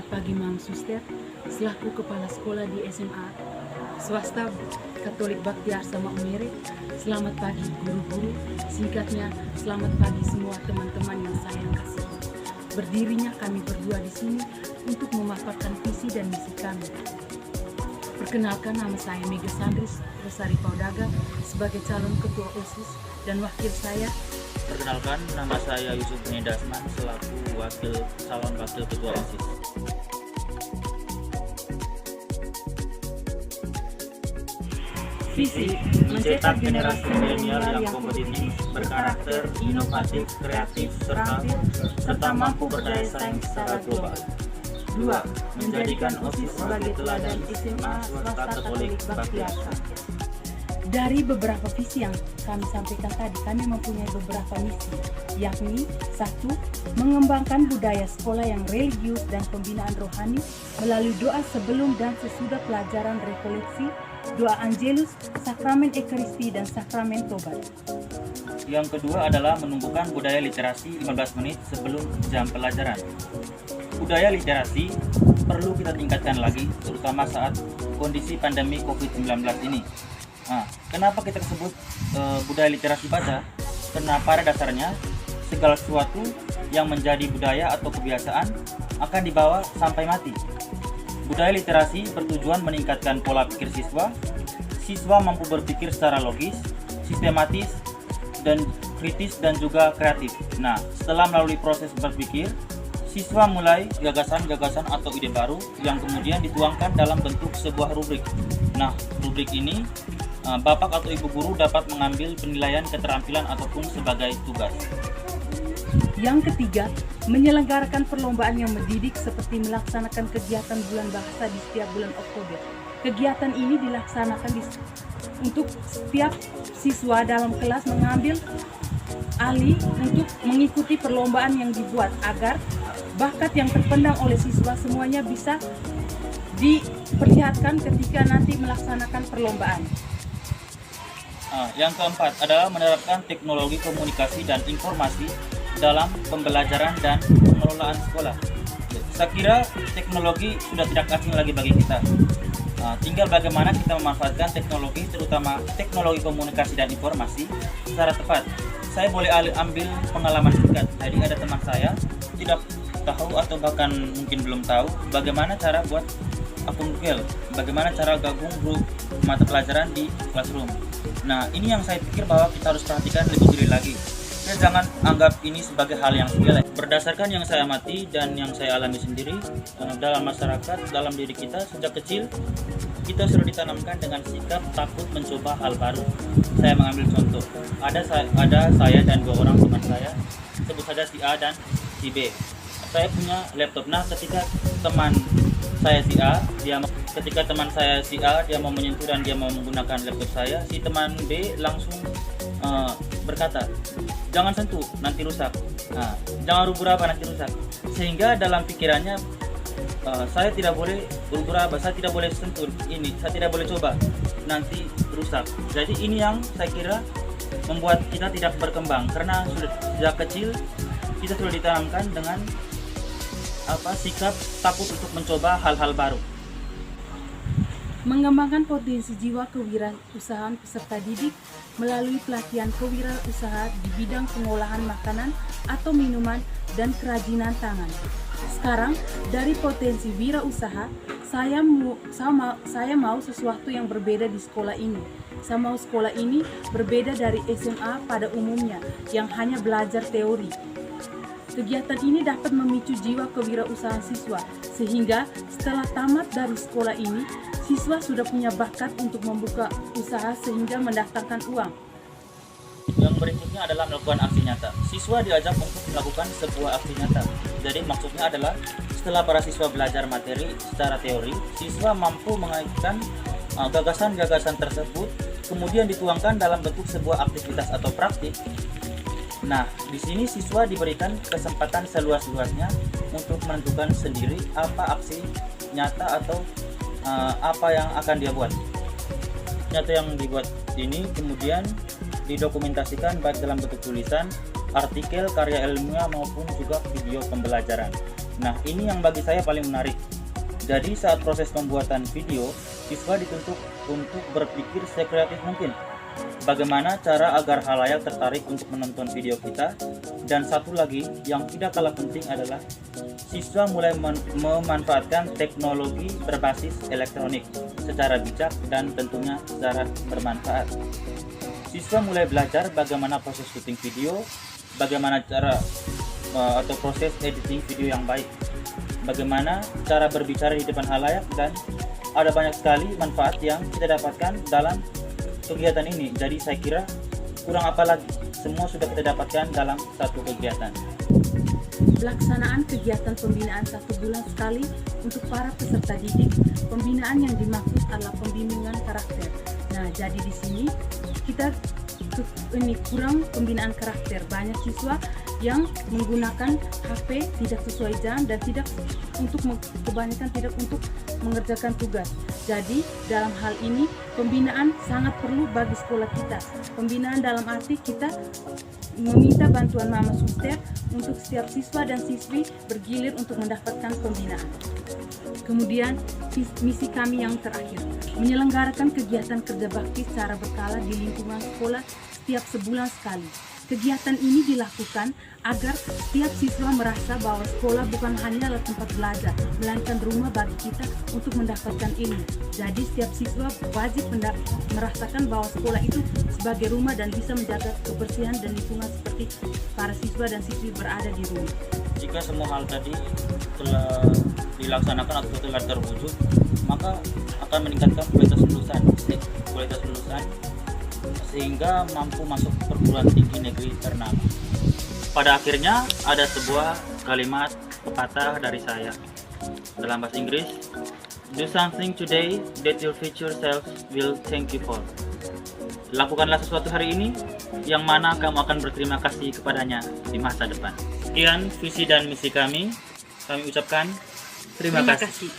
pagi Mam Suster, selaku Kepala Sekolah di SMA Swasta Katolik Baktiarsa Maumere. Selamat pagi guru-guru, singkatnya selamat pagi semua teman-teman yang saya kasih. Berdirinya kami berdua di sini untuk memaparkan visi dan misi kami. Perkenalkan, nama saya Mega Sandris Rosari Paudaga sebagai calon ketua OSIS, dan wakil saya. Perkenalkan, nama saya Yusuf Nedasman selaku calon wakil ketua OSIS. Visi mencetak generasi milenial yang kompetitif, berkarakter, inovatif, kreatif, serta mampu berdaya saing secara global. 2. Menjadikan OSIS sebagai teladan SMA Swasta Katolik Baktiarsa. Dari beberapa visi yang kami sampaikan tadi, kami mempunyai beberapa misi, yakni 1. Mengembangkan budaya sekolah yang religius dan pembinaan rohani melalui doa sebelum dan sesudah pelajaran rekoleksi, doa Angelus, sakramen Ekaristi, dan sakramen Tobat. Yang kedua adalah menumbuhkan budaya literasi 15 menit sebelum jam pelajaran. Budaya literasi perlu kita tingkatkan lagi, terutama saat kondisi pandemi COVID-19 ini. Nah, kenapa kita sebut budaya literasi baca? Karena pada dasarnya segala sesuatu yang menjadi budaya atau kebiasaan akan dibawa sampai mati. Budaya literasi bertujuan meningkatkan pola pikir siswa. Siswa mampu berpikir secara logis, sistematis, dan kritis, dan juga kreatif. Nah, setelah melalui proses berpikir, siswa mulai gagasan-gagasan atau ide baru yang kemudian dituangkan dalam bentuk sebuah rubrik. Nah, rubrik ini Bapak atau Ibu guru dapat mengambil penilaian keterampilan ataupun sebagai tugas. Yang ketiga, menyelenggarakan perlombaan yang mendidik seperti melaksanakan kegiatan bulan bahasa di setiap bulan Oktober. Kegiatan ini dilaksanakan untuk setiap siswa dalam kelas mengambil alih untuk mengikuti perlombaan yang dibuat agar bakat yang terpendam oleh siswa semuanya bisa diperlihatkan ketika nanti melaksanakan perlombaan. Yang keempat adalah menerapkan teknologi komunikasi dan informasi dalam pembelajaran dan pengelolaan sekolah. Saya kira teknologi sudah tidak asing lagi bagi kita. Tinggal bagaimana kita memanfaatkan teknologi, terutama teknologi komunikasi dan informasi secara tepat. Saya boleh ambil pengalaman singkat. Jadi ada teman saya tidak tahu atau bahkan mungkin belum tahu bagaimana cara buat akun Google, bagaimana cara gabung grup mata pelajaran di classroom. Nah, ini yang saya pikir bahwa kita harus perhatikan lebih jeli lagi. Kita jangan anggap ini sebagai hal yang sepele. Berdasarkan yang saya amati dan yang saya alami sendiri dalam masyarakat, dalam diri kita sejak kecil, kita sudah ditanamkan dengan sikap takut mencoba hal baru. Saya mengambil contoh. Ada saya dan dua orang teman saya, sebut saja si A dan si B. Saya punya laptop. Nah, ketika teman saya si A, dia mau menyentuh dan dia mau menggunakan laptop saya, si teman B langsung berkata, jangan sentuh, nanti rusak. Nah, jangan raba-raba, nanti rusak. Sehingga dalam pikirannya saya tidak boleh raba, saya tidak boleh sentuh ini, saya tidak boleh coba, nanti rusak. Jadi ini yang saya kira membuat kita tidak berkembang, karena sudah sejak kecil kita sudah ditanamkan dengan sikap takut untuk mencoba hal-hal baru. Mengembangkan potensi jiwa kewirausahaan peserta didik melalui pelatihan kewirausahaan di bidang pengolahan makanan atau minuman dan kerajinan tangan. Sekarang, dari potensi wirausaha, saya mau sesuatu yang berbeda di sekolah ini. Saya mau sekolah ini berbeda dari SMA pada umumnya yang hanya belajar teori. Kegiatan ini dapat memicu jiwa kewirausahaan siswa, sehingga setelah tamat dari sekolah ini, siswa sudah punya bakat untuk membuka usaha sehingga mendatangkan uang. Yang berikutnya adalah melakukan aksi nyata. Siswa diajak untuk melakukan sebuah aksi nyata. Jadi maksudnya adalah setelah para siswa belajar materi secara teori, siswa mampu mengaitkan gagasan-gagasan tersebut, kemudian dituangkan dalam bentuk sebuah aktivitas atau praktik. Nah, di sini siswa diberikan kesempatan seluas-luasnya untuk menentukan sendiri apa aksi nyata atau apa yang akan dia buat. Nyata yang dibuat ini kemudian didokumentasikan baik dalam bentuk tulisan, artikel, karya ilmiah maupun juga video pembelajaran. Nah, ini yang bagi saya paling menarik. Jadi saat proses pembuatan video, siswa dituntut untuk berpikir sekreatif mungkin. Bagaimana cara agar halayak tertarik untuk menonton video kita? Dan satu lagi yang tidak kalah penting adalah siswa mulai memanfaatkan teknologi berbasis elektronik secara bijak dan tentunya secara bermanfaat. Siswa mulai belajar bagaimana proses syuting video, bagaimana cara atau proses editing video yang baik, bagaimana cara berbicara di depan halayak, dan ada banyak sekali manfaat yang kita dapatkan dalam kegiatan ini. Jadi saya kira kurang apa lagi, semua sudah kita dapatkan dalam satu kegiatan. Pelaksanaan kegiatan pembinaan 1 bulan sekali untuk para peserta didik. Pembinaan yang dimaksud adalah pembimbingan karakter. Nah, jadi di sini kita kurang pembinaan karakter. Banyak siswa yang menggunakan HP tidak sesuai jam dan kebanyakan tidak untuk mengerjakan tugas. Jadi dalam hal ini pembinaan sangat perlu bagi sekolah kita. Pembinaan dalam arti kita meminta bantuan Mama Suster untuk setiap siswa dan siswi bergilir untuk mendapatkan pembinaan. Kemudian misi kami yang terakhir, menyelenggarakan kegiatan kerja bakti secara berkala di lingkungan sekolah setiap sebulan sekali. Kegiatan ini dilakukan agar setiap siswa merasa bahwa sekolah bukan hanya tempat belajar, melainkan rumah bagi kita untuk mendapatkan ilmu. Jadi setiap siswa wajib merasakan bahwa sekolah itu sebagai rumah dan bisa menjaga kebersihan dan lingkungan seperti para siswa dan siswi berada di rumah. Jika semua hal tadi telah dilaksanakan atau telah terwujud, maka akan meningkatkan kualitas lulusan sehingga mampu masuk perguruan tinggi negeri ternama. Pada akhirnya ada sebuah kalimat pepatah dari saya dalam bahasa Inggris, do something today that your future self will thank you for. Lakukanlah sesuatu hari ini yang mana kamu akan berterima kasih kepadanya di masa depan. Sekian visi dan misi kami ucapkan terima kasih.